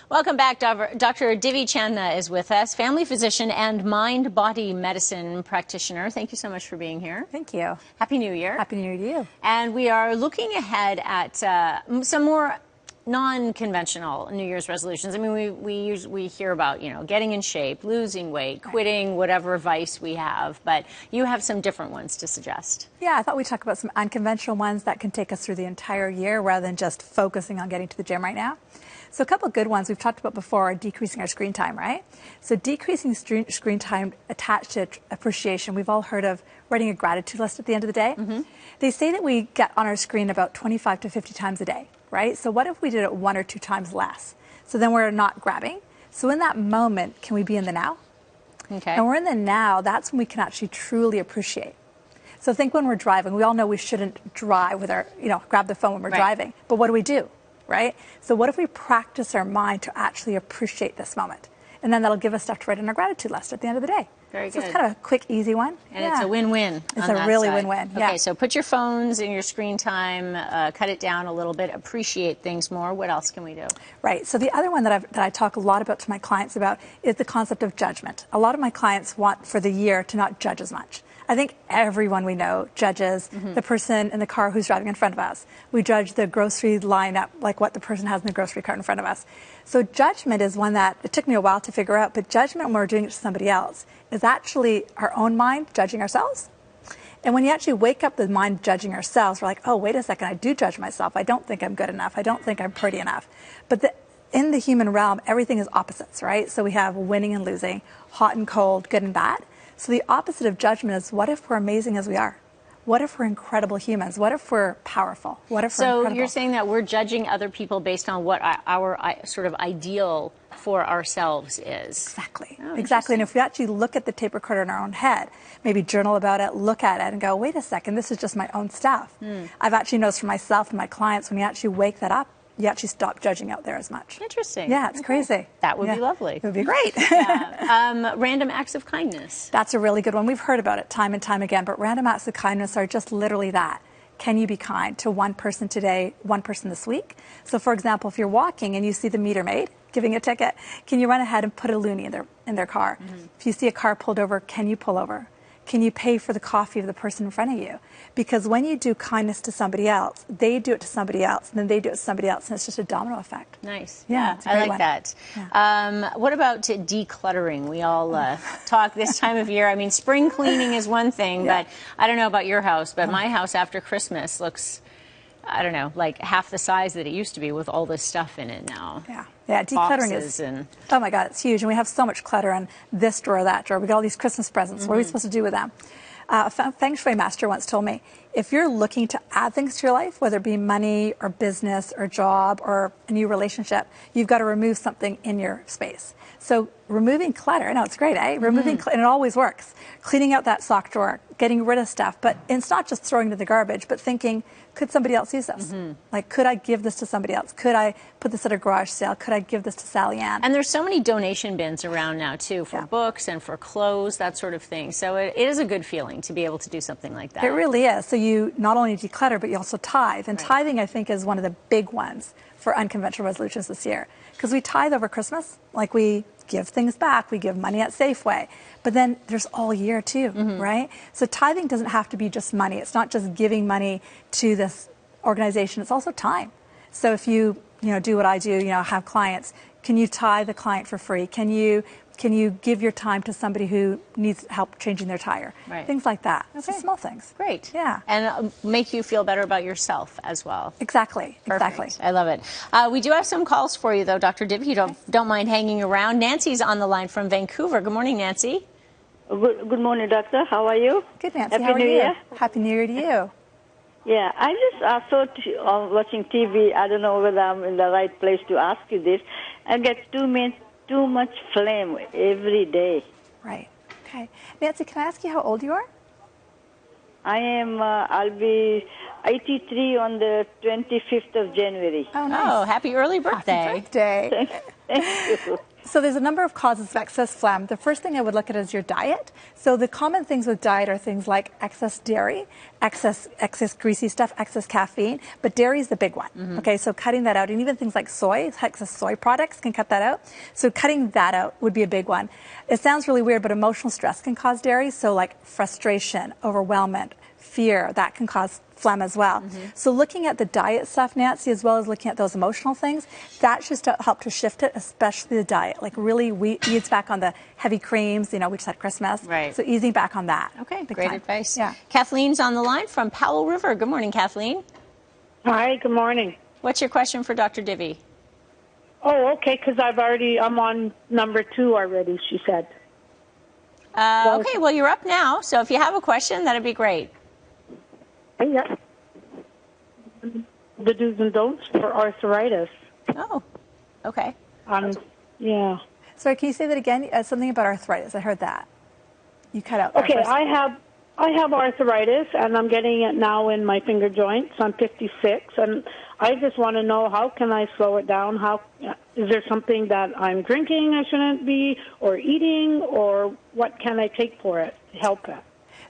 Welcome back, Dr. Divi Chandna is with us, family physician and mind-body medicine practitioner. Thank you so much for being here. Thank you. Happy New Year. Happy New Year to you. And we are looking ahead at some more non-conventional New Year's resolutions. I mean, we hear about, getting in shape, losing weight, quitting whatever vice we have, but you have some different ones to suggest. Yeah, I thought we'd talk about some unconventional ones that can take us through the entire year rather than just focusing on getting to the gym right now. So a couple of good ones we've talked about before are decreasing our screen time, right? So decreasing screen time attached to appreciation. We've all heard of writing a gratitude list at the end of the day. Mm-hmm. They say that we get on our screen about 25 to 50 times a day, right? So what if we did it 1 or 2 times less? So then we're not grabbing. So in that moment, can we be in the now? Okay. And we're in the now, that's when we can actually truly appreciate. So think when we're driving, we all know we shouldn't drive with our, grab the phone when we're driving. But what do? Right? So what if we practice our mind to actually appreciate this moment? And then that'll give us stuff to write in our gratitude list at the end of the day. Very so good. It's kind of a quick, easy one. And it's a win-win. It's a really win-win. Yeah. Okay, so put your phones in your screen time, cut it down a little bit, appreciate things more. What else can we do? Right. So the other one that I talk a lot about to my clients about is the concept of judgment. A lot of my clients want for the year to not judge as much. I think everyone we know judges the person in the car who's driving in front of us. We judge the grocery lineup, like what the person has in the grocery cart in front of us. So judgment is one that it took me a while to figure out, but judgment when we're doing it to somebody else is actually our own mind judging ourselves. And when you actually wake up the mind judging ourselves, we're like, oh, wait a second, I do judge myself. I don't think I'm good enough. I don't think I'm pretty enough. But in the human realm, everything is opposites, right? So we have winning and losing, hot and cold, good and bad. So the opposite of judgment is, what if we're amazing as we are? What if we're incredible humans? What if we're powerful? What if we're incredible? So you're saying that we're judging other people based on what our sort of ideal for ourselves is. Exactly. Oh, exactly. And if we actually look at the tape recorder in our own head, maybe journal about it, look at it, and go, wait a second, this is just my own stuff. I've actually noticed for myself and my clients, when you actually wake that up, you actually stop judging out there as much. Interesting. Yeah, it's crazy. That would be lovely. It would be great. Random acts of kindness. That's a really good one. We've heard about it time and time again, but random acts of kindness are just literally that. Can you be kind to one person today, one person this week? So for example, if you're walking and you see the meter maid giving a ticket, can you run ahead and put a loonie in their car? If you see a car pulled over, can you pull over? Can you pay for the coffee of the person in front of you? Because when you do kindness to somebody else, they do it to somebody else, and then they do it to somebody else, and it's just a domino effect. Nice. Yeah, I like that. Yeah. What about decluttering? We all talk this time of year. I mean, spring cleaning is one thing, but I don't know about your house, but my house after Christmas looks, I don't know, like half the size that it used to be with all this stuff in it now. Yeah, decluttering is, oh my God, it's huge. And we have so much clutter in this drawer, that drawer. We got all these Christmas presents. What are we supposed to do with them? A feng shui master once told me, if you're looking to add things to your life, whether it be money or business or job or a new relationship, you've got to remove something in your space. So removing clutter, I know it's great, eh? Removing and it always works. Cleaning out that sock drawer, getting rid of stuff, but it's not just throwing it in the garbage, but thinking, could somebody else use this? Like, could I give this to somebody else? Could I put this at a garage sale? Could I give this to Sally Ann? And there's so many donation bins around now, too, for books and for clothes, that sort of thing. So it is a good feeling to be able to do something like that. It really is. So you not only declutter, but you also tithe. And tithing, I think, is one of the big ones for unconventional resolutions this year. Because we tithe over Christmas, like we give things back, we give money at Safeway. But then there's all year too, right? So tithing doesn't have to be just money. It's not just giving money to this organization, it's also time. So if you do what I do, have clients, can you tithe the client for free? Can you give your time to somebody who needs help changing their tire? Things like that. Okay. So small things. Great. Yeah. And make you feel better about yourself as well. Exactly. Perfect. Exactly. I love it. We do have some calls for you, though, Dr. Divi. You don't mind hanging around. Nancy's on the line from Vancouver. Good morning, Nancy. Good morning, doctor. How are you? Good, Nancy. Happy New Year. Happy New Year to you. Yeah, I just saw watching TV. I don't know whether I'm in the right place to ask you this. I get too much flame every day. Right. Okay. Nancy, can I ask you how old you are? I am, I'll be 83 on the 25th of January. Oh, nice. Oh, happy early birthday. Happy birthday. Thank you. So there's a number of causes of excess phlegm. The first thing I would look at is your diet. So the common things with diet are things like excess dairy, excess greasy stuff, excess caffeine, but dairy is the big one. Okay, so cutting that out, and even things like soy, excess soy products can cut that out. So cutting that out would be a big one. It sounds really weird, but emotional stress can cause dairy. So like frustration, overwhelmment, fear, that can cause phlegm as well. So looking at the diet stuff, Nancy, as well as looking at those emotional things, that should help to shift it, especially the diet. Like really ease back on the heavy creams, we just had Christmas. Right. So easing back on that. Okay, great advice. Yeah. Kathleen's on the line from Powell River. Good morning, Kathleen. Hi, good morning. What's your question for Dr. Divi? Oh, okay, because I'm on number 2 already, she said. Okay, well, you're up now, so if you have a question, that'd be great. Yeah. The do's and don'ts for arthritis. Oh, okay. Yeah. Sorry, can you say that again? Something about arthritis. I heard that. You cut out. Okay, I have arthritis, and I'm getting it now in my finger joints. I'm 56, and I just want to know, how can I slow it down? Is there something that I'm drinking I shouldn't be, or eating, or what can I take for it to help it?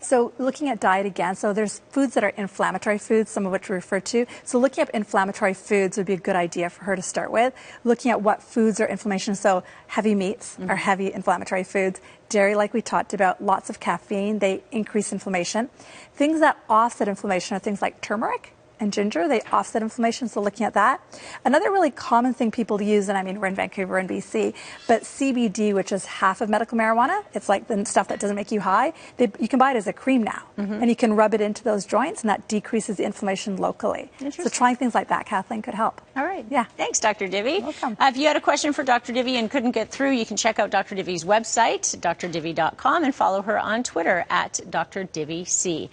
So looking at diet again, so there's foods that are inflammatory foods, some of which we refer to. So looking at inflammatory foods would be a good idea for her to start with. Looking at what foods are inflammation, so heavy meats are heavy inflammatory foods. Dairy, like we talked about, lots of caffeine, they increase inflammation. Things that offset inflammation are things like turmeric and ginger. They offset inflammation, so looking at that. Another really common thing people use, and I mean, we're in Vancouver and BC, but CBD, which is half of medical marijuana, it's like the stuff that doesn't make you high. You can buy it as a cream now, and you can rub it into those joints, and that decreases the inflammation locally. So trying things like that, Kathleen, could help. All right. Yeah. Thanks, Dr. Divi. Welcome. If you had a question for Dr. Divi and couldn't get through, you can check out Dr. Divi's website, drdivi.com, and follow her on Twitter at DrDiviC.